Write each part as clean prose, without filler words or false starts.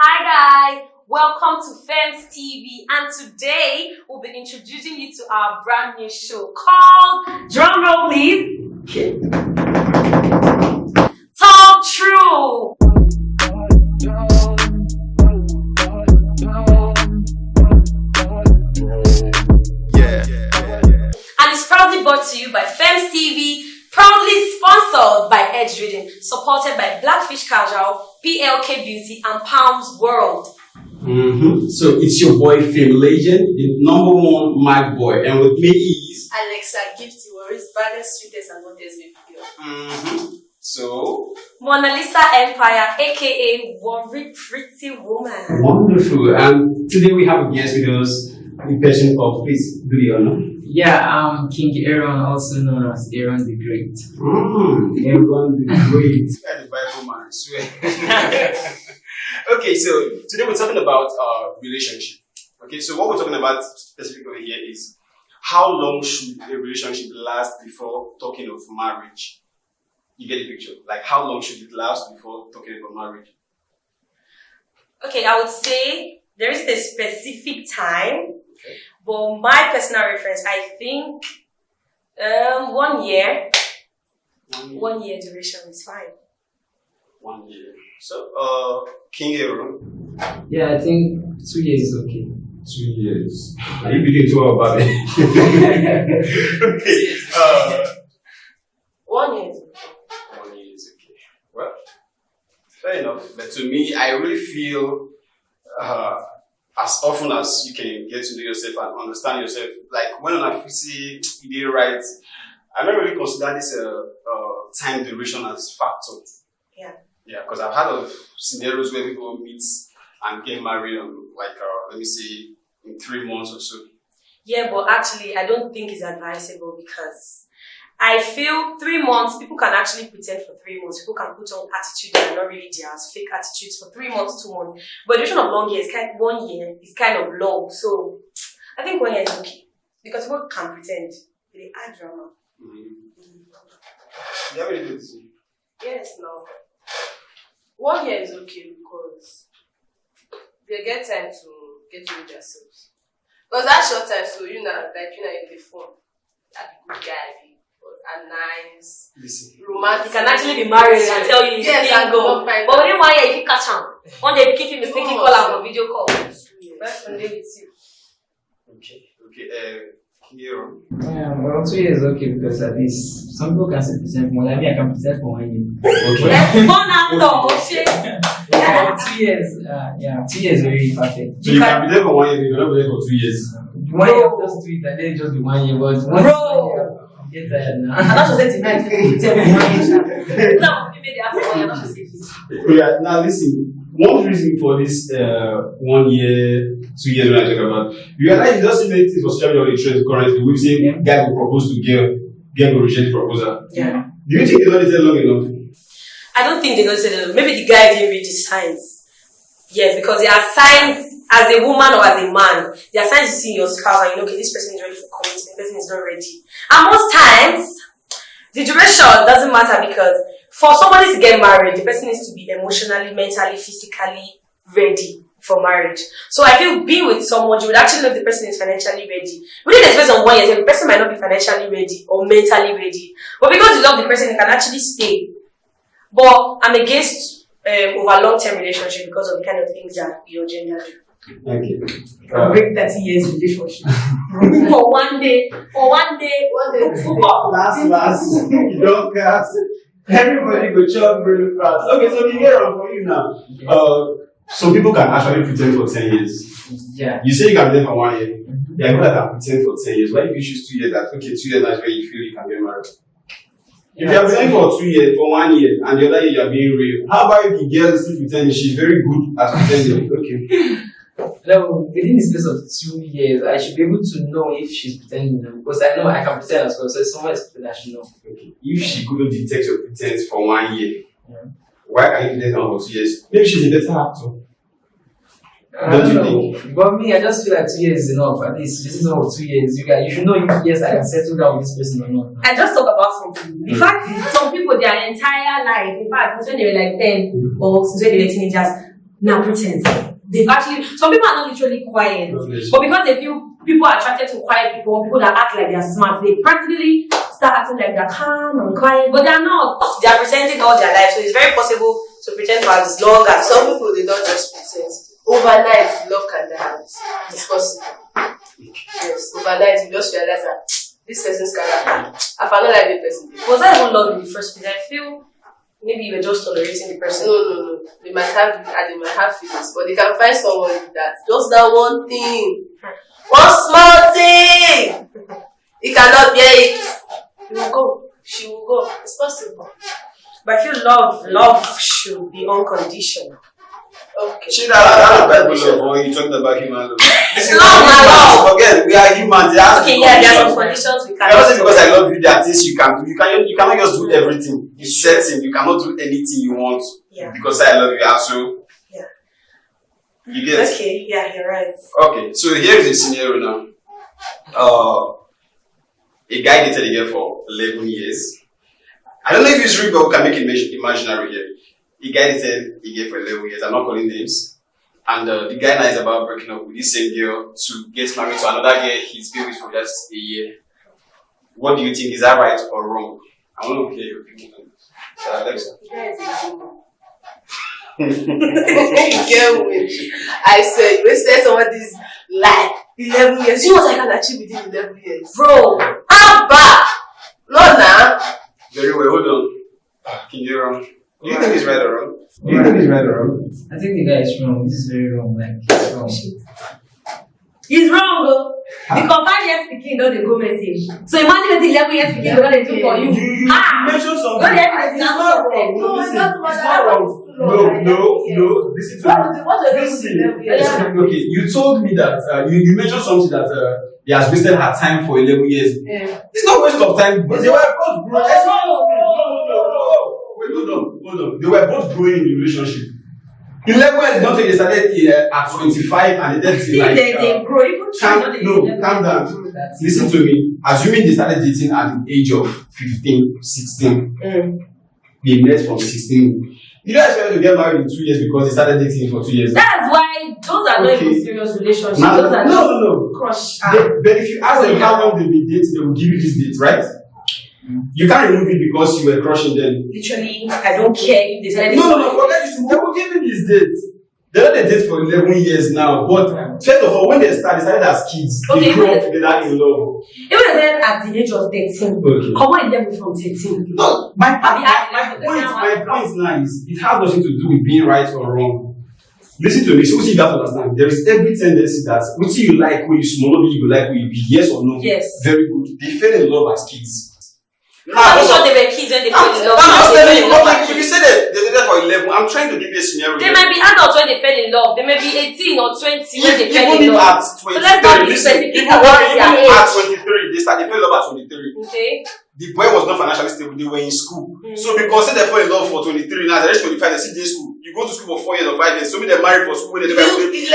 Hi guys, welcome to Femmes TV, and today we'll be introducing you to our brand new show called, drumroll please, Talk True. And it's proudly brought to you by Femmes TV, proudly sponsored by Edge Reading, supported by Blackfish Casual, Br0ke Beauty, and Palms World. So it's your boy Fame Legend, the #1 mic boy, and with me is Alexa, Gifty Worries, baddest, sweetest, and hottest video. So Mona Lisa Empire, aka Worry Pretty Woman. wonderful. And today we have a guest with us, the person of please do the honor. Yeah, I'm King Aaron, also known as Aaron the Great. Everyone the great. The Bible man, I swear. Okay, so today we're talking about relationship. Okay, so what we're talking about specifically here is how long should a relationship last before talking of marriage? You get the picture? Like how long should it last before talking about marriage? Okay, I would say there is a specific time, but my personal reference, I think 1 year. 1 year duration is fine. 1 year. So, King Aaron. Yeah, I think 2 years is okay. 2 years. Are you beating 2 about it? Okay. 1 year. 1 year is okay. Well, fair enough. But to me, I really feel as often as you can get to know yourself and understand yourself, like when I see you did right, I don't really consider this time duration as factor. Yeah. Yeah, because I've heard of scenarios where people meet and get married on let me say in 3 months or so. Yeah, but actually, I don't think it's advisable because I feel 3 months, people can actually pretend for 3 months. People can put on attitude that are not really theirs, fake attitudes for 3 months, 2 months. But the duration of long years, 1 year is kind of long. So I think 1 year is okay because people can pretend. They add drama. You have anything to say? Yes, no. 1 year is okay because they get time to get to know themselves. Because that short time, so in the phone, that good guy, and nice, Listen. romantic. You can actually be married and tell you he's single. But within 1 year, if you catch him, one day you keep him mistaken call out on video call. Best one day with you. Okay. Here. Well, 2 years is okay because at least some people can say present for 1 year. I can present for 1 year. Okay. Fun out, shit. Yeah, 2 years. Yeah, 2 years is very perfect. So you can be there for 1 year, you cannot be there for 2 years. 1 year, just do it, and then just be 1 year. But once 1 year, I'm get tired now. I'm not just saying tonight, tell me 1 year. No, you made it after 1 year, not just say Yeah, now listen. One reason for this 1 year, 2 years when I talk about, you realize it doesn't make things for social media on the trend currently. We say guy will propose to girl will reject the proposal. Yeah. Do you think they don't listen long enough? I don't think they're going to say that. Maybe the guy didn't read the signs. Yes, because there are signs as a woman or as a man. There are signs you see in your spouse and you know, okay, this person is ready for commitment, this person is not ready. And most times, the duration doesn't matter because for somebody to get married, the person needs to be emotionally, mentally, physically ready for marriage. So I feel being with someone, you would actually know if the person is financially ready. Within the space of 1 year, the person might not be financially ready or mentally ready. But because you love the person, you can actually stay. But I'm against over long-term relationship because of the kind of things that your gender do. Okay. Break 30 years relationship. for one day. Last. You don't cast. Everybody go chop really fast. Okay, so we get on for you now. So people can actually pretend for 10 years. Yeah. You say you can pretend for 1 year. Yeah, people that can pretend for 10 years. Why if you choose 2 years? That okay, 2 years that's where you feel you can get married. If you are pretending for 2 years, for 1 year, and the other year you are being real, how about if the girl is still pretending? She's very good at pretending. Okay. No, within the space of 2 years, I should be able to know if she's pretending now. Because I know I can pretend as well, so someone is pretending, I should know. Okay. If she couldn't detect your pretense for 1 year, Yeah. why can you pretend for 2 years? Maybe she's a better actor. I don't know. But me, I just feel like 2 years is enough. At least this is all 2 years. You should know if yes, I can settle down with this person or not. I just talk about something. The fact is, some people, their entire life, in fact, since when they were like 10 or since when they were teenagers, Now pretense. They've actually, some people are not literally quiet, but because they feel people are attracted to quiet people, people that act like they're smart, they practically start acting like they're calm and quiet, but they're not. They're pretending all their life, so it's very possible to pretend for as long as Some people, they don't just pretend. Overnight, love can die out. It's possible. Yes, overnight, you just realize that this person's character, I found not like the person. Was that even love in the first place? I feel maybe you were just tolerating the person. No. They might have feelings, but they can find someone that just that one thing, one small thing. He cannot bear it. He will go. She will go. It's possible. But I feel love should be unconditional. Okay. See that's Bible love, or you talking about human love? Love. Forget, we are humans. There are some conditions we cannot say because I love you, there are things you can do. You cannot just do everything. It's certain. You cannot do anything you want. Yeah. Because I love you, also. Yeah. You get it? Okay, yeah, you're right. Okay, so here's the scenario now. A guy dated a girl for 11 years. I don't know if it's real, but we can make it imaginary here. A guy dated a girl for 11 years. I'm not calling names. And the guy now is about breaking up with this same girl to get married to another girl he's been with for just a year. What do you think? Is that right or wrong? I want to hear your opinion on this. So, Alexa. I said, you wasted somebody's life 11 years. You know what I can achieve within 11 years? Bro, I'm back. No, nah. Very well, hold on. Can you wrong? Do you think it's right or wrong? Do you think it's right or wrong? I think the guy is wrong. This is very wrong. Like, it's wrong. he's wrong, though. Because 5 years speaking, don't they go message. So imagine the 11 years speaking, what they do for you. You mentioned something. What the heck is It's not wrong. No, Listen, it's not wrong. No. Listen to me. What are you Listen. doing? Okay, you told me that you mentioned something that he has wasted her time for 11 years. Yeah. It's not waste of time. They were both growing. Wait, hold on. They were both growing in the relationship. 11 years, don't think they started at 25 and they See, they grow. Even calm down. Listen to me. Assuming they started dating at the age of 15, 16, they met from 16. You don't expect to get married in 2 years because they started dating for 2 years. That's why those are not even serious relationships. No. Those are No. crush. But if you ask them how long they've been dating, they will give you this date, right? You can't remove it because you were crushing them. Literally, I don't care if they said No, forget it. They will give you this date. They don't date for 11 years now, but first of all, when they started as kids, they grew up together in love. Even then, at the age of 13, come on, them from 13. No, my point now is it has nothing to do with being right or wrong. Listen to me, so you have to understand. There is every tendency that what you like when you small, you like when you be, yes or no. Yes. Very good. They fell in love as kids. I'm sure they were kids when they fell in love. I'm just telling you, if you say that they did that for 11, I'm trying to give you a scenario. They might be adults when they fell in love. They may be 18 or 20 when they fell in even love. at 23, So let's not be specific even about their at age. 23, they fell in love at 23. Okay. The boy was not financially stable, they were in school. So because they fell in love for 23, now they reach 25, they sit in school. You go to school for 4 years or 5 years, so many they married for school when they never You pay.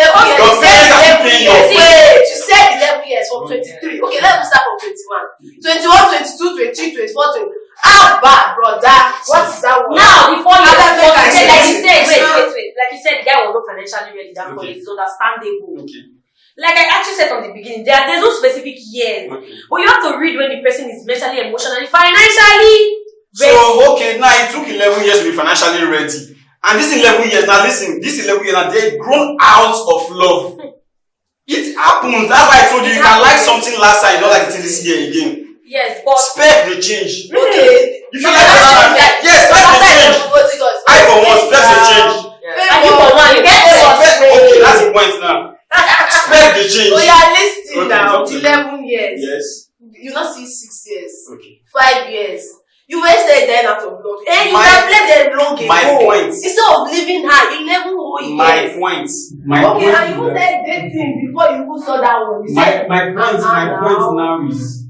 said 11 years from 23. Okay, let me start from 21. 21, 22, 23, 24, 20. How bad, brother? What's that one? Now, before you like wait. Like you said, the guy was not financially ready. That point is understandable. Okay. Like I actually said from the beginning, there's no specific years. Okay. But you have to read when the person is mentally, emotionally, financially ready. So, okay, now it took 11 years to be financially ready. And this 11 years, now listen, this 11 years, now they've grown out of love. It happens. That's why I told you, you can like something last time, you don't like it this year again. Yes, but Spec the change. Okay. If you like it, yes, spec the change. I for one, spec the change. and you for one, you get Okay, that's the point now. Spec the change. So you are listening Okay, now. talk to me. 11 years. Yes. You not see 6 years. Okay. 5 years. You wasted then out of love. And you My- can play them long ago. my point. Instead of leaving her 11 whole years. My point. Okay, and you said dating before you even saw that one. You said My point now is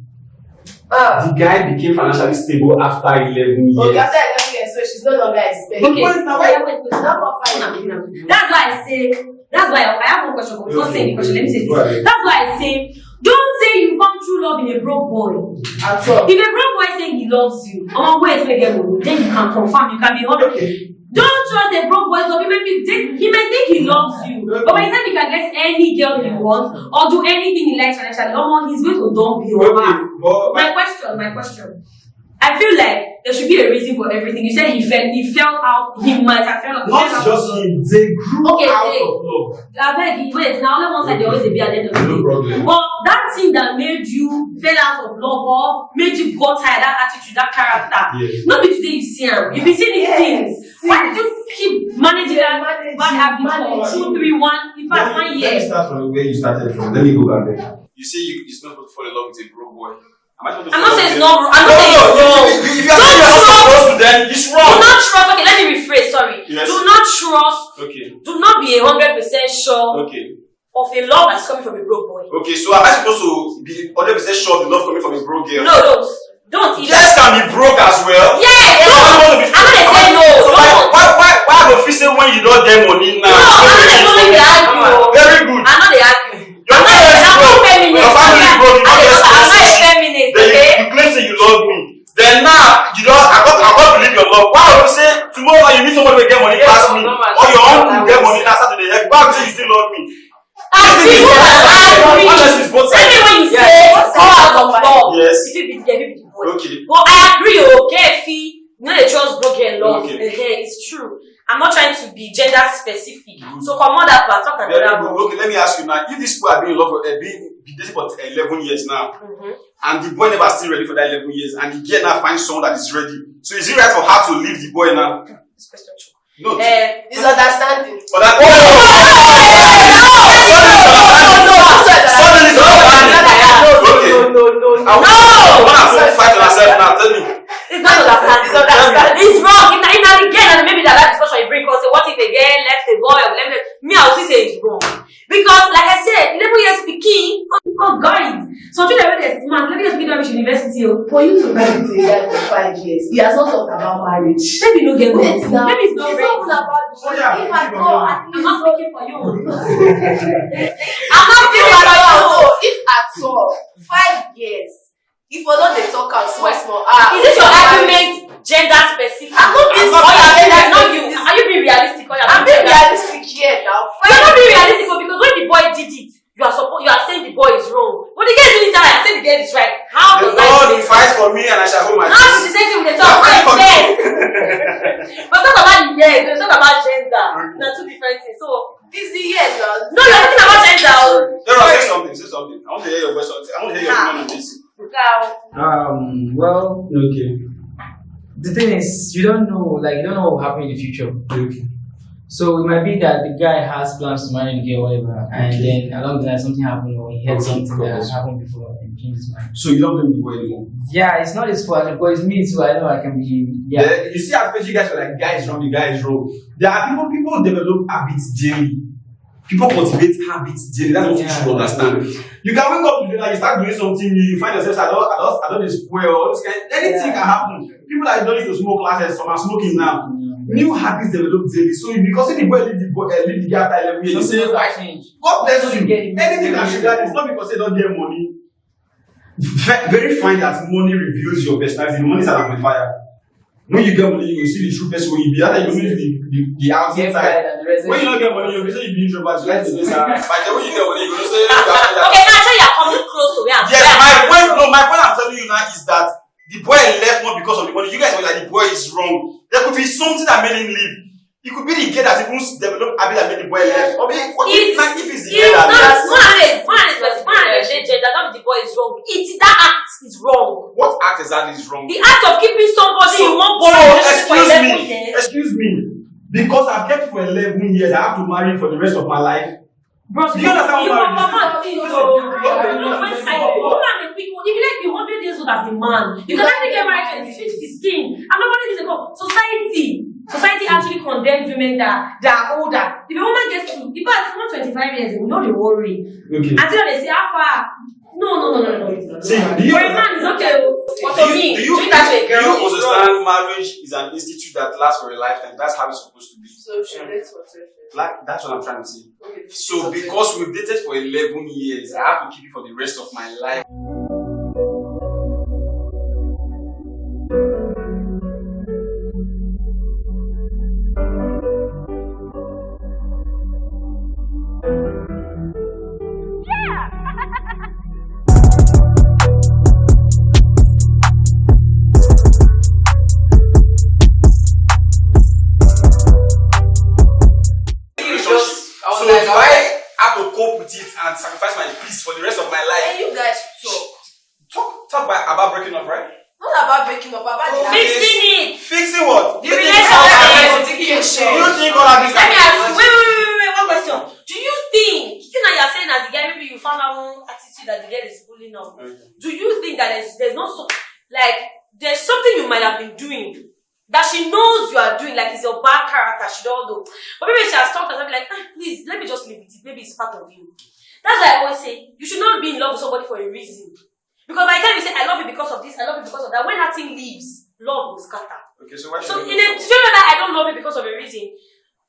Ah. the guy became financially stable after 11 years. Okay, after 11 years, so she's no longer expecting. Okay. Wait, now, Wait. Not for 5 years. That's why I say, that's why I have one question. Before saying the question, let me say Go ahead. this. That's why I say, don't say you found true love in a broke boy. At all. If a broke boy saying he loves you, wait, then you can confirm, you can be 100. Don't trust a broke boy. So he may think he loves you, but by the time he can get any girl he wants or do anything he likes financially, he's going to dump you. My question. I feel like there should be a reason for everything. You said he fell out. He might have fell out. Not just him. They grew out of love. I beg you, wait. Now, only one side they always be at the end of the day. No problem. But that thing that made you fell out of love or made you go tired, that attitude, that character. Yes. Not be today you see him. You've been seeing these things. Why did you keep managing that bad habit for 2, 3, 1? In fact, 1 year. Let me start from where you started from. Let me go back there. You say it's not supposed to fall in love with a broke boy. I'm not saying it's not wrong. I'm not saying it's wrong. If you are saying you're not supposed to, then it's wrong. Do not trust. Okay, let me rephrase. Sorry. Yes. Do not trust. Okay. Do not be 100% sure Okay. of a love that's coming from a broke boy. Okay, so am I supposed to be 100% sure of the love coming from a broke girl? No, don't. Girls can be broke as well. Yeah, I'm not saying no. So why go feel say when you don't get money now? No, I'm not saying they argue. Very good. I'm not they argue. Your family is broke. Your family is broke. You don't get I'm not a stressed. feminist, Then okay? you claim say you love me. Then now I can't believe your love. Why would you say tomorrow you meet somebody who get money past me, or your uncle will get money now start to the heck? Why would you say you still love me? Agree. Honestly, it's both sides. Maybe when you say go out of love, Yes. you feel be the boy. Okay. But I agree, okay, Fee. You know they trust broke girl love. Okay. It's true. I'm not trying to be gender specific. So come on that part, talk Very about good. Okay, let me ask you now. If these people have been in love for been dating for 11 years now, and the boy never still ready for that 11 years, and the girl now finds someone that is ready, so is it right for her to leave the boy now? this question. No. It's understanding. For that. Suddenly, No. I want to fight on herself now. Tell me. It's not understanding. It's understanding. It's wrong. If not again, and maybe that discussion you bring us, say, what if a girl left a boy or left me? I will still say it's wrong. Because, like I said, 11 years speaking, oh God, something that is smart. 11 years speaking at university. For you to marry a guy for 5 years, he has not talked about marriage. Maybe no get Wait now. Maybe it's not It's ready. not even about yeah, if I go, at I'm least not speaking for you. I'm not speaking for you. If at all, 5 years. If we're not the talk out small. Is this your argument gender specific? I'm not being not you. Are you being realistic? I'm being realistic here now. You're not being realistic because when the boy did it, you are saying the boy is wrong. When the girl did it, I say the girl is right. How The does Lord that fight for me and I shall hold my How is peace. the same thing with the talk about yes? But talk about the yes, we talk about gender. They're two different things. So This is yes now. no, you're talking about gender. Say something. I want to hear your voice. I want to hear your opinion on this. Well, Okay. the thing is, you don't know what will happen in the future. Okay. So it might be that the guy has plans to marry the girl, whatever, and then along the line something happened or he heard something that has happened before and changed his mind. So you don't blame the boy anymore? Yeah, it's not his fault, but it's me too. I know I can be. Yeah. You see, at first you guys were like, guy is wrong, the guy is wrong. There are people develop habits daily. People cultivate habits daily. That's what you should understand. You can wake up today and you start doing something new. You find yourself, I don't spoil or this kind. Anything can happen. People that don't need to smoke classes, some are smoking now. New habits develop daily. So because if the boy leave the guy after 11 years, you say, God bless you. Anything that should that is not because they don't get money. Very fine that money reveals your personality. Money is an amplifier. When you get money, you will see the true person when you be. That you need the outside side. When you don't get money, you will say you be introvert. You like to be sad. By the way you get money, you will say. Okay, now so you're coming close to where I'm Yes, my point I'm telling you now is that the boy left not because of the money. You guys were like the boy is wrong. There could be something that made him leave. It could be the girl that even developed habit that made the boy left. Or maybe if it's the girl that one gender, not the boy is wrong. It's that act is wrong. what act exactly is wrong? The act of keeping somebody in one body for 11 years. Excuse me. Because I've kept for 11 years, I have to marry for the rest of my life. Bro, Do you understand what I'm If you like be 100 years old as a man, you can actually get married at 16. I'm not one years ago. Society actually condemns women that are older. If a woman gets to, if someone 25 years, you know they worry. Okay. Until they say, how far? No. See, For a man, it's okay. But for me, Do you that to a girl, it's wrong. understand marriage is an institute that lasts for a lifetime? That's how it's supposed to be. So she dates for 12 years. Like that's what I'm trying to say. Okay. So because we've dated for 11 years, I have to keep it for the rest of my life. relationship. I was So like, do I have to cope with it and sacrifice my peace for the rest of my life? And you guys Talk about breaking up, right? not about breaking up, about the Fixing it. Fixing what? The You think relationship. all that Communication. is- you think all that is Let me ask you, wait, one question. Do you think, you're saying as the guy, maybe you found out one attitude that the girl is pulling up. Do you think that there's not so, like, there's something you might have been doing that she knows you are doing, like it's your bad character, she don't know. But maybe she has talked and be like, please, let me just leave it. Maybe it's part of you. That's why I always say, you should not be in love with somebody for a reason. Because by the time you say, I love you because of this, I love you because of that, when that thing leaves, love will scatter. Okay, so why So should in a situation that I don't love you because of a reason,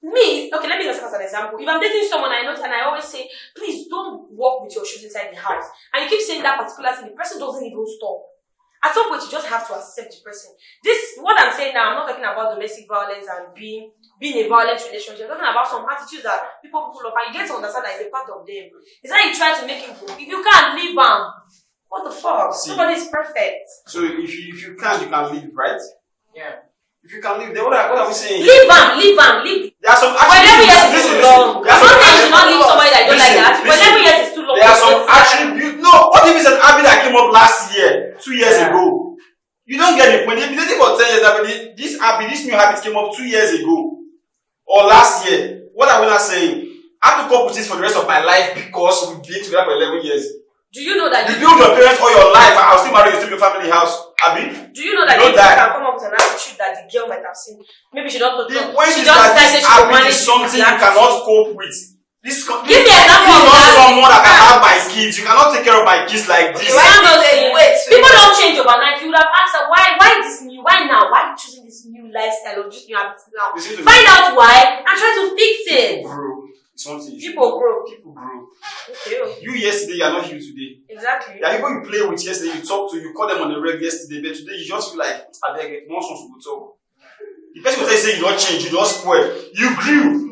me, okay, let me just as an example. If I'm dating someone I know and I always say, please don't walk with your shoes inside the house, and you keep saying that particular thing, the person doesn't even stop. At some point, you just have to accept the person. This, what I'm saying now, I'm not talking about domestic violence and being a violent relationship. I'm talking about some attitudes that people pull up, and you get to understand that it's a part of them. It's how you try to make him go. If you can't leave him, what the fuck? Nobody is perfect. So if you can't, you can leave, right? Yeah. If you can leave, then what are we saying? Leave him. There are some But 11 years is listen, too long. there are I'm some not saying you should not leave somebody that you don't like listen, that. But 11 years is too long. There are some attributes. No, what if it's an habit that came up last year, 2 years ago? You don't get it. When you've been dating for 10 years, this new habit came up 2 years ago or last year. What are we not saying? I have to cope with this for the rest of my life because we've been together for 11 years. Do you know that you build your parents all your life and I'll still marry you, still your family house? Abi? Do you know that you can come up with an attitude that the girl might have seen? Maybe she don't know. The point is that this habit is something you cannot cope with. Give me an example of not that. someone that can have my kids. You cannot take care of my kids like this. People don't change overnight. You would have asked her why this new, why now? Why are you choosing this new lifestyle or this new habit now? Find out why and try to fix it. Bro, it's something. People grow. Okay. You yesterday, you are not you today. Exactly. There are people you play with yesterday, you talk to, you call them on the reg yesterday, but today you just feel like, I beg, no one wants to talk. The person will say you don't change, you don't spoil. You grew.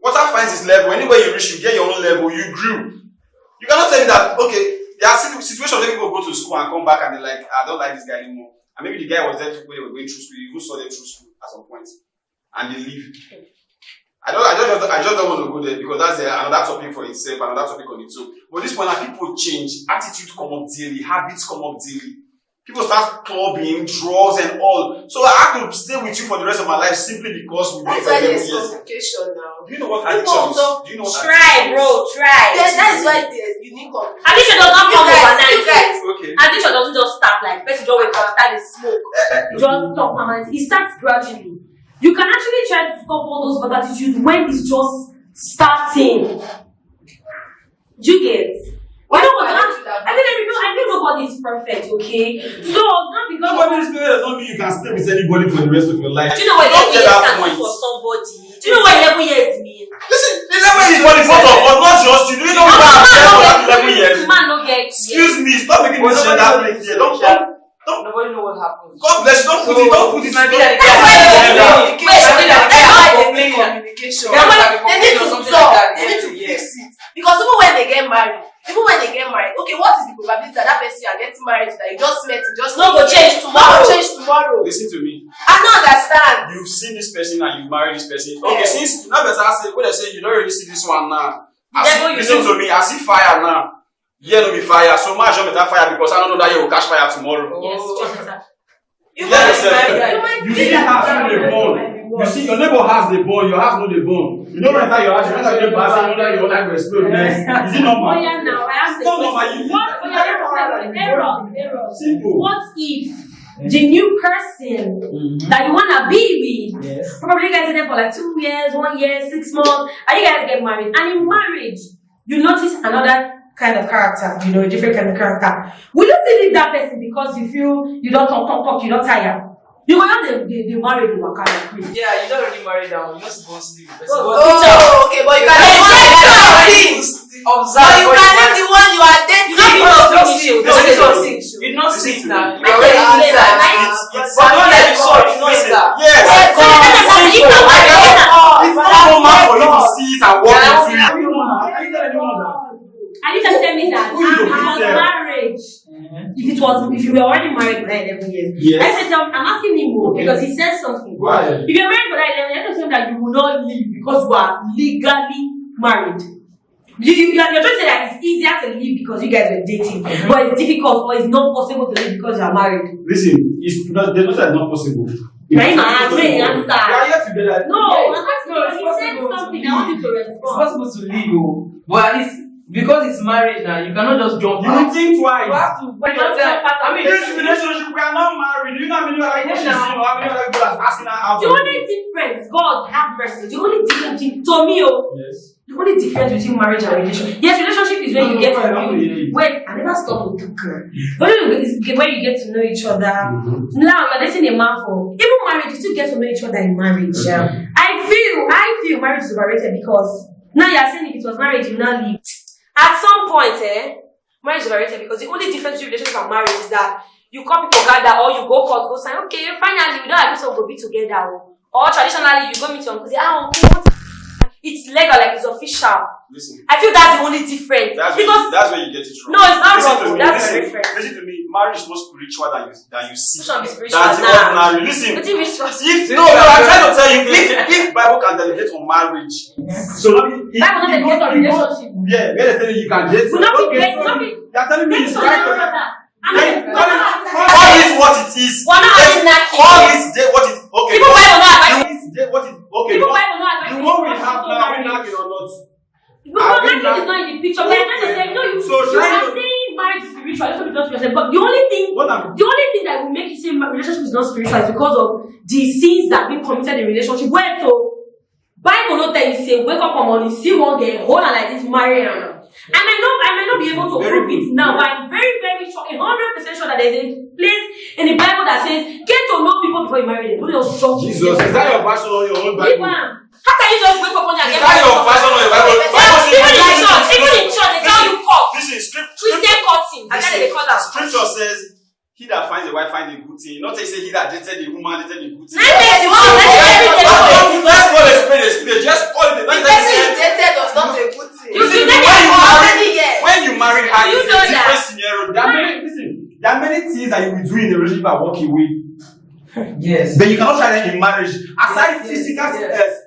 Water finds its level. Anywhere you reach, you get your own level. You grew. You cannot tell me that, okay, there are situations where people go to school and come back and they're like, I don't like this guy anymore. And maybe the guy was there when they were going through school. You even saw them through school at some point. And they leave. I just don't want to go there because that's another topic for itself, another topic on its own. But this point, people change. Attitudes come up daily. Habits come up daily. People start clubbing, drugs and all. So I have to stay with you for the rest of my life simply because we that's why there's communication now. Do you know what addiction is? Do you know what try, bro, try. Yes, that is why there's unique communication. Addiction does not come overnight. Okay. Addiction doesn't just start like person just wake up, start the smoke. Just stop permanently. It starts gradually. You can actually try to stop all those bad attitudes when it's just starting. Do you get? I think nobody is perfect, okay? So not because nobody is perfect does not mean you can stay with anybody for the rest of your life. do you know what 11 years can do for somebody? Do you know what 11 years mean? Listen, 11 years for the both of us, not just you. Do you know what I'm saying for that 11 years? Man, no get. Excuse me, stop making this shit happen here. Don't. Nobody know what happens. God bless you. Don't put it. Maybe that communication. They need to talk. They need to fix it. Because even when they get married, okay, what is the probability that person you are getting married to that you just met, no go change tomorrow? Listen to me. I don't understand. You've seen this person and you married this person. Okay, since now better say when they say you don't really see this one now. Listen to me. I see fire now. Yeah, no be fire. So much of better fire because I don't know that you will catch fire tomorrow. Yes, you see house with the bone. You see your neighbor has the bone, your house no the bone. You don't enter your house, you enter your bathroom, your life will explode next. Is it normal? Oh yeah, now I ask the question. Error. Simple. What if the new person that you wanna be with, probably you guys are there for like 2 years, 1 year, 6 months, and you guys get married, and in marriage you notice another kind of character, a different kind of character. Will you still leave that person because you feel you don't talk, you don't tire? You go on the married one kind of place. Yeah, you don't really marry down. You're not supposed to leave the person. Okay, but you can observe. But you can leave the one you are dating. You not see now. But don't let it show you know that. Yes. It's not normal for you to see it and walk into it. And you can tell me that after marriage, if it if you were already married for that 11 years, Yes. I said, I'm asking him more because he said something. Why? If you're married for that 11 years, I don't that you will not leave because you are legally married. You're trying to say that it's easier to leave because you guys were dating, but it's difficult or it's not possible to leave because you are married. Listen, there's no that it's not possible. Right now, I'm saying answer. We are here together. No, I'm asking No, it's because he said possible to something. leave. I want you to It's respond. possible to leave, but at least because it's marriage now, you cannot just jump You out. think You twice. have to wait your time. I mean, This relationship, we are not married. You know how many other people she's seen or how many other people are asking her out? The only difference, God have mercy, the only difference to me, Yes. the only difference between marriage and relationship. Yes, relationship is when you get to know. Wait, I never stopped with girl. When you get to know each other. Now you're dating a man for even marriage, you still get to know each other in marriage. I feel marriage is overrated because now you're saying if it was marriage, you now leave. At some point, marriage is overrated because the only difference between relationship and marriage is that you come people gather or you go court, go sign. Okay, finally we don't agree, so we'll be together. Or traditionally you go meet your uncle, say, uncle, it's legal, like it's official. Listen. I feel that's the only difference. That's where you get it wrong. No, it's not Listen wrong. to me. That's Listen, very different. listen to me. Marriage is more spiritual than you see. It should be spiritual That's the now. ordinary. Listen. What do you mean spiritual? No, I'm trying to tell you, if Bible can delegate on marriage, So if Bible not delegate on relationship. Yeah, where they say you can date. Will not be Okay, great, so not be. you're telling me it's Based on right. each other. And Then- then- call it what it is. We're not having that key. Call it what it. Okay. People Bible not advise. What is okay? People what- Bible not advise. The one we have now, are we knocking or not? Because Are we marriage not- is not in the picture. We're trying to say, you So are trying to- saying marriage is spiritual. That's what you just said. But the only thing that will make you say relationship is not spiritual is because of the sins that have been committed in relationship. Where so Bible not tell you say wake up on morning, see one girl, hold her like this, marry her. I might not be able to prove it now, but I'm very, very sure, 100% sure that there's a place in the Bible that says get to know people before you marry them. Don't just jump. Jesus, is that your version on your own Bible? How can you just wake up on your Is that your version of the Bible? Even in church, they tell you cut. Listen, scripture. Christian cutting. I said they call that. Scripture says, "He that finds a wife finds a good thing." Not to say he that dated the woman dated the good thing. Let's call a spade a spade. Just call it. The person you dated was not a good thing. When you marry her, You it's know a different that. scenario. There are many things that you will do in a relationship and walk away. Yes. Then you cannot try them in marriage. Aside physical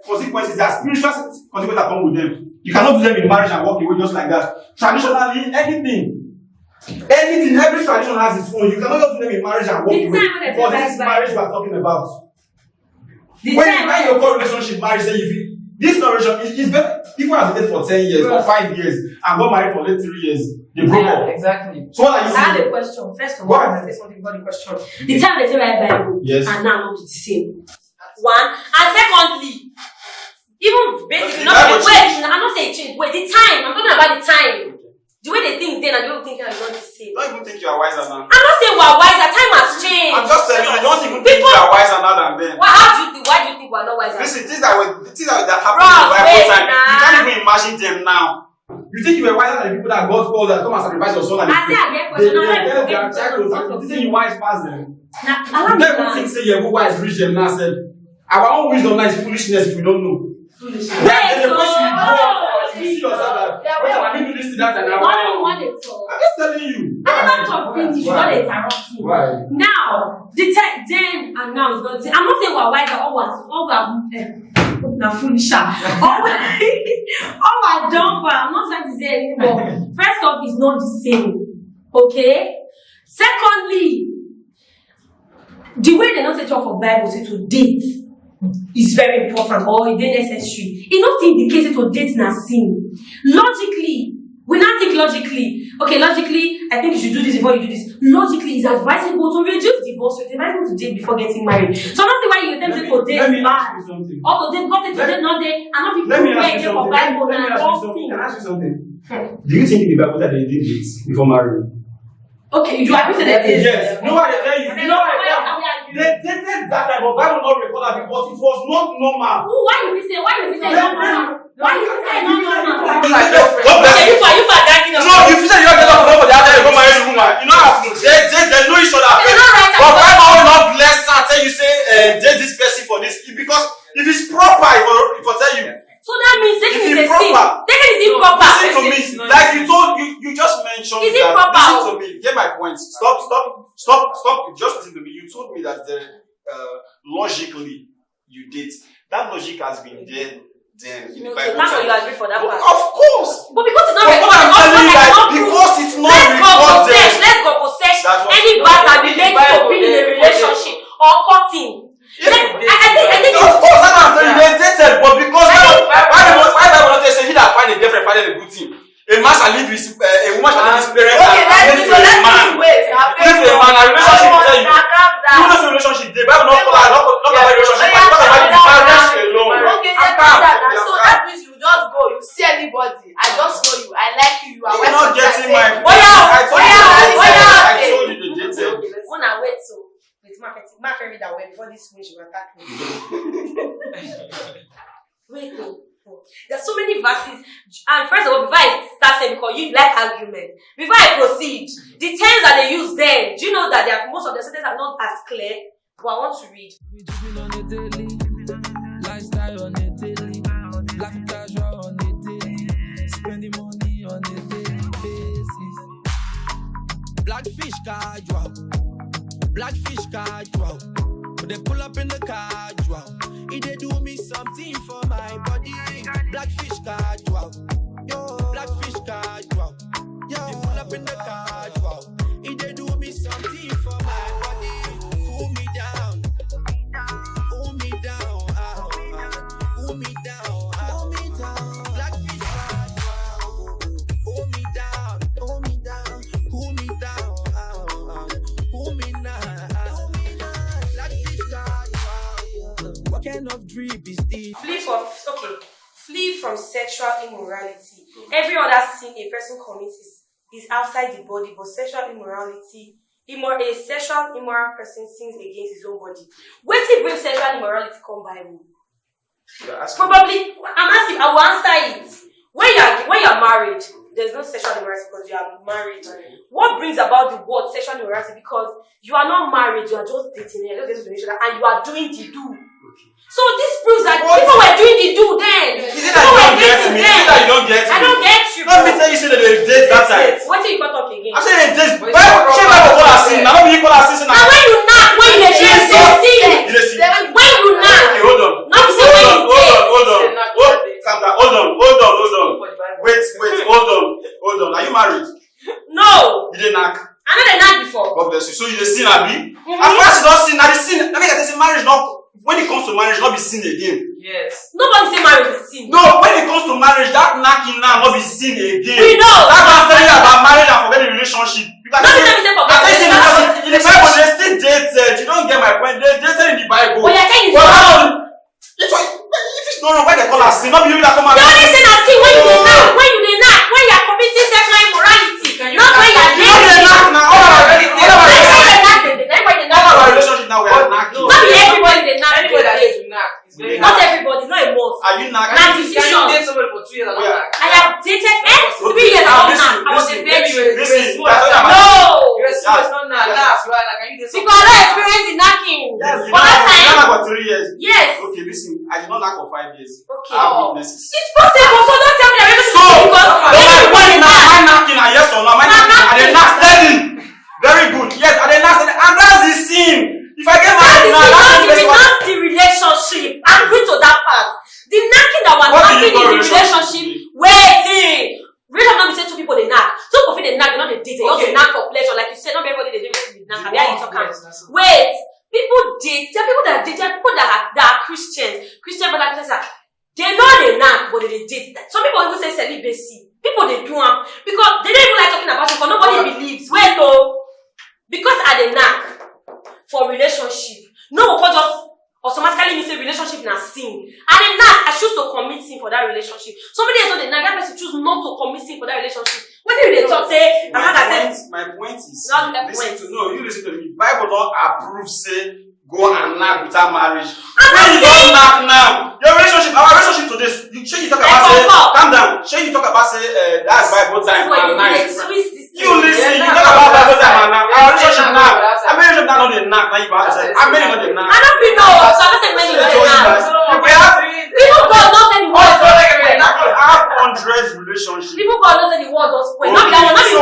consequences, there are spiritual consequences that come with them. You cannot do them in marriage and walk away just like that. Traditionally, every tradition has its own. You cannot just do them in marriage and walk The away. time when I Because feel this like marriage we are talking about. The When time you call relationship marriage, then you feel this relationship is better. People have dated for 10 years or 5 years and got married for 3 years. They broke up. Exactly. So what are you I had saying? a question. First of all, What? I say something about the question. The time they say right Bible Yes. and now not the same. One. And secondly, even basically The not Bible wait, I'm not saying change. Wait, the time. I'm talking about the time. The way they think then and the way we think now is not the same. Don't even think you are wiser now. I'm not saying we're wiser. Time has changed. I'm just telling you, don't even think you are wiser now than then. Why do you think we're not wiser? Listen, things that happened in the Bro, Bible wait time, you now. can't even imagine them now. You think you were wiser than the people that God called that come and sacrifice your son and I say I get question. I'm not they even are child to sacrifice. You think you wise past them? Now, You never think say you're wise reach them now said. Our own wisdom now is foolishness if we don't know. Wait, Then the question you go so- you see yourself that what am I need to listen to that and now? Why do you want it so? I'm just telling you. I never talk finish. You don't interrupt me. Why? Now, the time then and now is not. I'm not saying we're wiser. All we're not foolish. All we're dumb. I'm not trying to say anything. But first off, it's not the same. Okay. Secondly, the way they not set up for Bible say to date is very important or it is necessary. It not indicate to date na sin. Logically, we not think logically. Okay, logically, I think you should do this before you do this. Logically, it's advisable to reduce divorce. It's advisable to date before getting married. So I'm not saying why you attempt to date Let me bad. ask you something. Or to date, got it to date not date. And not people Let me who ask you for something. Bible Let me and ask you don't something. think. Can I ask you something? Do you think in the Bible that they did it before marrying? Okay, you agree to that? Yes. No, I tell you. Okay, You know why what I tell can we you. agree? They dated that time, but Bible not record that because it was not normal. Why you say? Why you say no normal? Why you say no normal? God bless Okay, you. you are dragging us. No, if you say you don't get up for the other, you go marry the woman. You know how to. They know each other. They know right. But Bible will not bless her. Tell you say date this person for this because if it's proper, if I tell you. So that means taking is a sin. improper. Taking is improper. Listen to me. Like you told you just mentioned Is it that. proper? Listen to me. Get my point. Stop me that logically you date. That logic has been there. Then in the Bible. That's why you agree for that part. Of course. But because it's not But what I'm telling you guys, because it's not recorded. Let's go possess any verse that relates to being in a relationship or cutting. I think of course, that's what I'm telling you. They dated, but because why Bible not say he that find a girlfriend find a good thing. A man shall leave his a woman shall leave his parents. Okay, let's wait. Leave a man. A relationship tell you. You know relationship. The Bible not about relationship. But talk about the marriage alone. Okay, so that means you just go. You see anybody. I just know you. I like you. You are not getting my. I told you the detail. Wait, so wait, my friend read that way before this switch will attack me. Wait, there's so many verses, and first of all, before I start saying, because you like argument, before I proceed, the terms that they use then, do you know that most of the sentences are not as clear? But I want to read. Lifestyle on a daily, black casual on a daily, spending money on a daily basis. Blackfish casual, blackfish casual. But they pull up in the casual. If they do me something for my body, blackfish casual. Yo, blackfish casual. Yo, they pull up in the casual. If they do me something for my body, cool me down. Cool me down. Cool me down. Cool me down. Blackfish casual. Cool me down. Cool me down. Cool me down. Cool me down. What kind of drip is this? Flee from sexual immorality. Every other sin a person commits is outside the body, but sexual immorality, a sexual immoral person sins against his own body. Where did bring sexual immorality come Bible? Probably, I'm asking, I will answer it. When you are married, there's no sexual immorality because you are married. What brings about the word sexual immorality? Because you are not married, you are just dating, and you are doing the do. So this proves that people were doing the do then. Is it that you don't get me? Is it that you don't get me? I don't get you. Let me tell you, say that they date that time. What do you call talk again? I said they date. Bible call us sin. Now you call us sin. Now when you knock, when you dey sin, when you knock. Okay, hold on. Not say when you date. Hold on. Wait, hold on. Are you married? No. You didn't knock. I know they knock before. God bless you. So you dey sin, abi? At first you don't sin. Now the sin. Let me get this marriage not. When it comes to marriage, not be sin again. Yes. Nobody say marriage is sin. No, when it comes to marriage, that knocking now not be sin again. We know. That's what I'm telling you about marriage and forget the relationship. Because in the Bible, they still dated. You don't get my point. They dated in the Bible. But you're saying it's wrong. If it's not wrong, why they call us sin? Not be you that come out. The only sin I see when you knock, when you are committing sexual immorality, not when you are dating. All our relationship now we are knocking. Not everybody they knock. Anybody that is knock. Not everybody, not a most. Are you knocking? Now decision. Can you date somebody for 2 years and not knock? I have dated 3 years ago now. I was a virgin. Listen. No. You're serious, not knock. Can you date Because I don't experience the knocking. You But that time. knock for 3 years. Yes. Okay, listen. I did not knock for 5 years. Okay. I have witnesses. It's possible, so don't tell me that everything So, is because everybody now, knock. my knocking, and yes or no, my knocking, and then knock steady. Very good. Yes, and then knock steady. And that's the sin. If I get married now, that's the relationship. I'm going to that part. The knocking that was knocking in the relationship, waiting. Relationship not be saying two people they knock. Two people they knock, they not they date. They also knock for pleasure. Like you said, not everybody they do the knock. Wait. People date. There are people that date. There are people that are Christians. Christian brothers, Christians. They know they knock, but they date. Some people even say celibacy. People they do them because they don't even like talking about it. Because nobody believes. Wait though, because at the knock for relationship, no one just automatically means a relationship na sin. And then knock, I choose to commit sin for that relationship. Somebody else on the knock, that person choose not to commit sin for that relationship. What do they talk say? My point is, you listen to me. Bible don't approve say go and knock without marriage. When you don't knock now, your relationship, our relationship to this, you talk about say, calm down. You talk about say that's Bible time and night. You listen, you talk about Bible time and now. Our relationship now, our relationship now not the knock. Now you have to say, how many not the knock? I don't feel no. So I don't say many not the knock. People God not say the word. I have 100 relationships. People God not say the word don't spoil. Not that one. Not the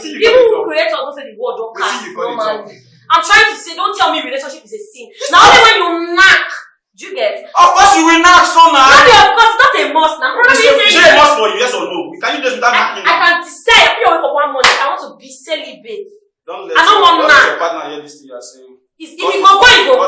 People who create or don't say the word don't cast. I'm trying to say, don't tell me relationship is a sin. Now only when you knock, do you get? Of course you will knock so now. Of course, not a must now. Is it a must for you, yes or no? Can you just without knocking? I can decide. I feel wake up one morning. I want to be celibate. Don't let I don't want your partner hear this thing you are saying. If you go, you go.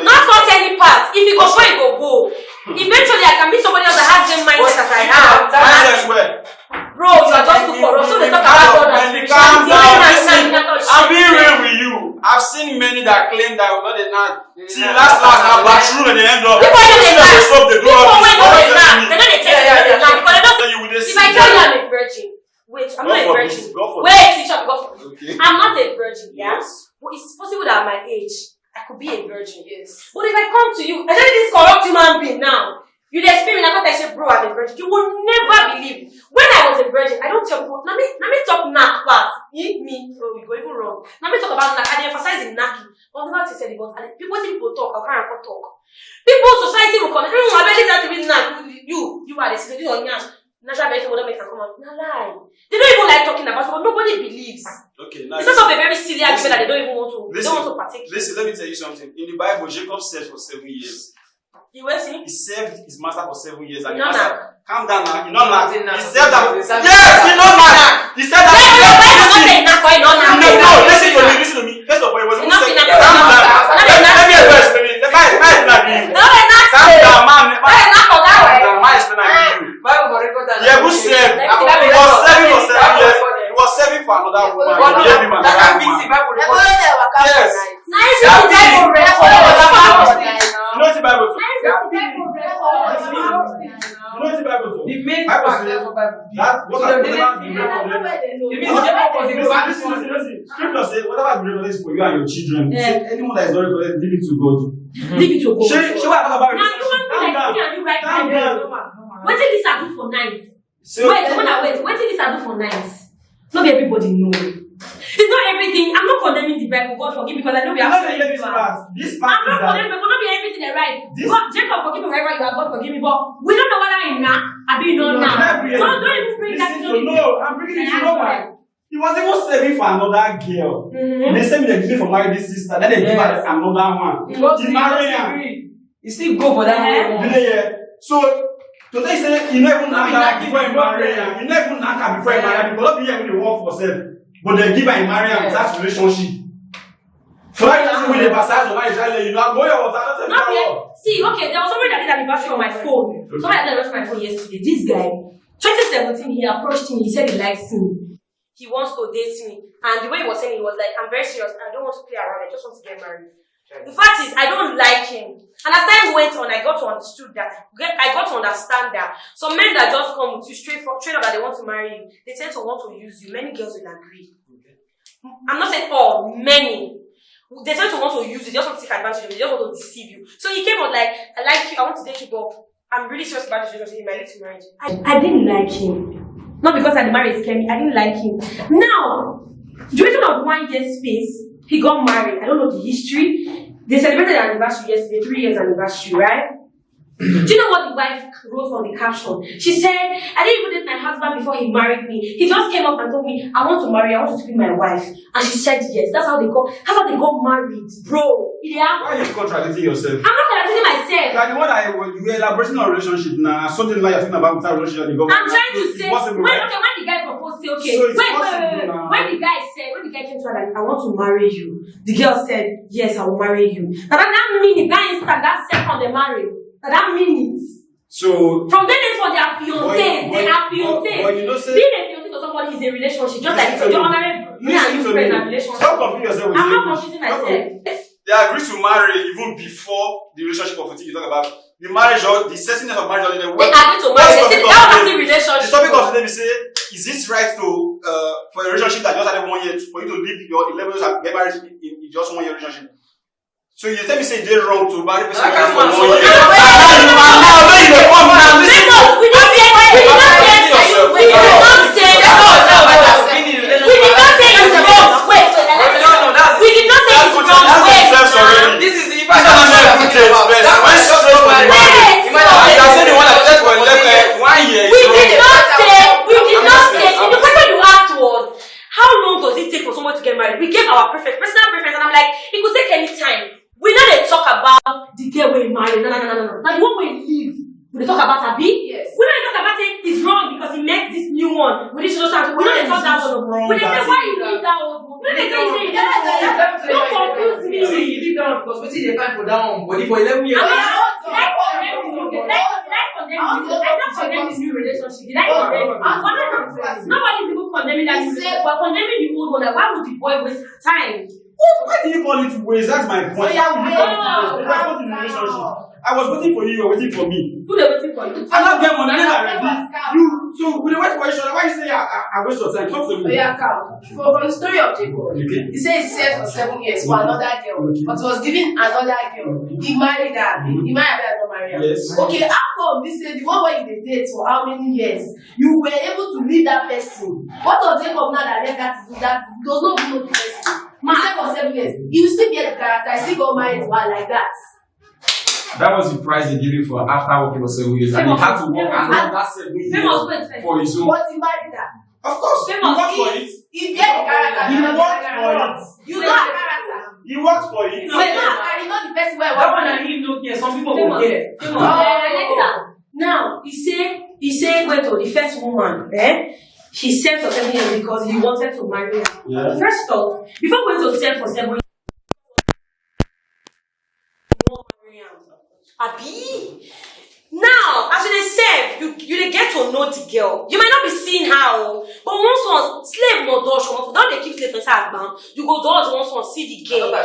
Not cut any part. If you go, you go. Eventually, I can meet somebody else that has the same mindset as I have. Mindset where? Bro, you are just too corrupt. So they talk about God and calm down. Listen, I'm being spirituality. real with you. I've seen many that claim that not they not. See, last now bathroom and they end up. People know they not. Soap, they do People all when this. know they not. They know they take it now because they don't. Tell you with this. If I tell you I'm a virgin, wait, I'm not a virgin. Wait, teacher, Okay. I'm not a virgin. Yeah. Yes. But it's possible that at my age I could be a virgin. Yes. But if I come to you, especially this corrupt human being now, you'd experience like what I say, bro, I'm a virgin. You will never believe. When I was a virgin, I don't tell people, let me talk knack fast. Me, oh, we go even wrong. Let me talk about knack. I emphasize in knacking. But never to say the God. And people see people talk, I can't talk. People, society will come. I believe that to be knack. You are the citizen, you are young. Natural medical will make come on. No lie. They don't even like talking about it, but nobody believes. Okay, now it's not a very silly argument that they don't even want to. Listen, they don't want to partake. Listen, let me tell you something. In the Bible, Jacob served for 7 years. You will see? He served his master for 7 years. And You the know master, calm down now. You know that. He He said that. He said Yes, he know that. He said that. No, listen to me, listen to me. First of all, it was who said, calm down. Let me explain to you. Let me explain to you. Calm down, man. My explain to you. Yeah, who said? He was serving for 7 years. He was serving for another woman. He gave him another woman. Yes. You know the Bible too. You know the Bible too. The main Bible fact says for Bible. that whatever Listen. Scripture says whatever is for you and your children. Say anyone that is not recorded, leave it to God. Leave it to God. She will talk about it. Calm down. What did this do for night? What did this do for night? Not everybody know. It's not everything. I'm not condemning the Bible. God forgive me because I know we have to this part. I'm not condemning because not be everything is right. God, Jacob forgive me wherever you are. God forgive me, but we don't know whether I'm now. I be not now. So don't even bring that to me. No, I'm bringing it to know why. He was even saving for another girl. They sent me the giving for married this sister. Then they give her another one. He married her. You still go for that one. Yeah. So today he said he never knock her before he marry her. He never knock her before he marry her because not be able to work for herself. But they give her and marry her without relationship. So why you with the passage of my child, you know, go your water. See, okay, there was somebody that did anniversary on my phone. Somebody that did anniversary on my phone yesterday. This guy, 2017, he approached me. He said he likes me. He wants to date me. And the way he was saying, he was like, I'm very serious. I don't want to play around. I just want to get married. The fact is, I don't like him. And as time went on, I got to understand that some men that just come with you straight up that they want to marry you, they tend to want to use you. Many girls will agree. I'm not saying all, many. They tend to want to use you, they just want to take advantage of you, they just want to deceive you. So he came on like, I like you, I want to date you, but I'm really serious about this relationship, I need to marry you. I didn't like him. Not because I married scary, I didn't like him. Now, during of 1 year space, he got married. I don't know the history. They celebrated their anniversary yesterday, 3 years anniversary, right? Do you know what the wife wrote on the caption? She said, I didn't even date my husband before he married me. He just came up and told me, I want to marry, I want you to be my wife. And she said yes. That's how they got married. Bro. Yeah. Why are you contradicting yourself? I'm not contradicting myself. Like what you elaborating on relationship now, something like you're thinking about without relationship. I'm trying to say, when the guy proposed, say, okay, so wait. When the guy came to her, like, I want to marry you, the girl said, yes, I will marry you. Now that means the guy instant, that second they married. That means so from then on they are fiancés. They are fiancés. But you know, say, being a fiancé to somebody is a relationship. Just like if you're married, me and you friends are relationship. Stop confusing yourself with I'm not confusing myself. They agreed to marry even before the relationship of the thing you talk about. The marriage or the setting of marriage or the they agreed to marry. They said that was a relationship. The topic of today we say, is it right to for a relationship that just had 1 year for you to live your 11 years and get married in just 1 year relationship? So you tell me say they're wrong to marry person for 1 year. How long does it take for someone to get married? We gave our personal preference, and I'm like, one. We need to know something. We know they talk that one. We they say, why you leave that one? We they say, don't confuse me. You leave that one because what did they find for that one? Body for 11 years. Did I condemn this new relationship? Did I condemn it? Nobody is even condemning that new relationship. We're condemning the old one. Why would the boy waste time? Why do you call it waste? That's my point. How would you call it? If I got in a relationship, I was waiting for you, you were waiting for me. Who they waiting for you? I not get money already. So we wait for each other. Why you say I waste your time? Talk to me. Yeah, Carl. From the story of Jacob, he said he stayed for 7 years for another girl, but was giving another girl. He married her. He married her, not married her. Yes. Okay, how come this the one where you date for how many years? You were able to leave that person. What of Jacob now that left that does not know the person? He stayed for 7 years. He will still get the character. He still got married to her like that. That was the price they gave him for after working for 7 years. And he had to work another 7 years for his own. But he married her. Of course, he worked for it. He get the character. He worked for it. You know the character. He worked for it. So you know the person where That one and him don't care. Some people will care. Alexa, now he said wait to the first woman, he said for 7 years because he wanted to marry her. Yeah. First off, before going to sell for 7 years, Abi. Now, as you serve, you get to know the girl. You might not be seeing her, but once slave no dodge come up. Don't they keep slave inside bound? You go dodge once see the girl. No,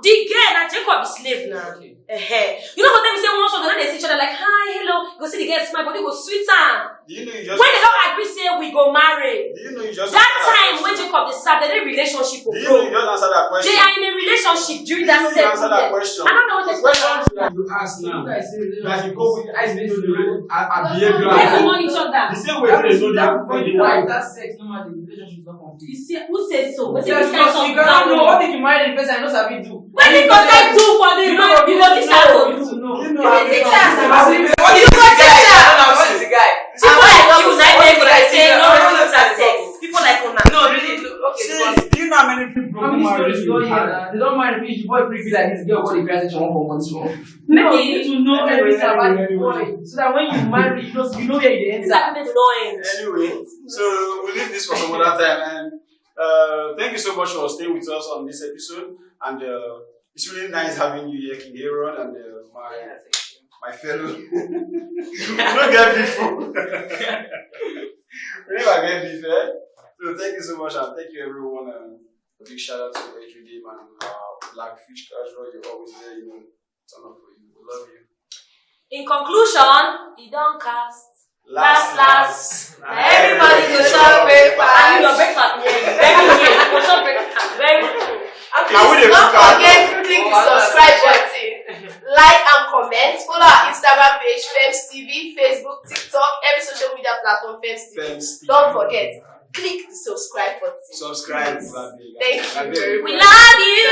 the girl that Jacob is slave now. You know what they say once they see each other like hi, hello. You go see the girl smile, but they go sweet her. Do you know you just When they don't agree, say we go marry. Do you know you just that time when Jacob decided their relationship Do will you know grow. you just answer that question? They are in a relationship during that You answer that 7 years. question. I don't know what The the question question. that you ask now, that you go with I say a behavior. Get to know each other. The same way they know that for the wife, that's sex. No matter the relationship is not You complete. see, who says so? What's Yes, because you cannot know what if you marry the person and not sabi do. When did contact do for the You know, man? You go teach her to do. You You know will teach her. What is the guy? What is the guy? People like you, I say no, no, sex. People like una. No, really. Okay. See, do you know how many people How who many marry stories you don't hear? you? They don't mind if the boy pretty like this girl got the price that you want for months. Maybe You need to know everything about the boy so that when you marry, you know where you it's enter. like the knowing. Anyway, so we'll leave this for some other time. And thank you so much for staying with us on this episode. And it's really nice having you here, King Aaron, and my fellow. We don't get before. We never get beef, So thank you so much, and thank you everyone. A big shout out to HVD man, Blackfish Casual. You're always there, turn up for you. We love you. In conclusion, you don't cast. Last. Everybody go chop breakfast. And your breakfast, very near. Go chop breakfast, very soon. And please don't forget to click the subscribe button, like and comment. Follow our Instagram page, Fems TV, Facebook, TikTok, every social media platform, Fems TV. Don't forget, click the subscribe button. Subscribe. Thank you very much. We love you.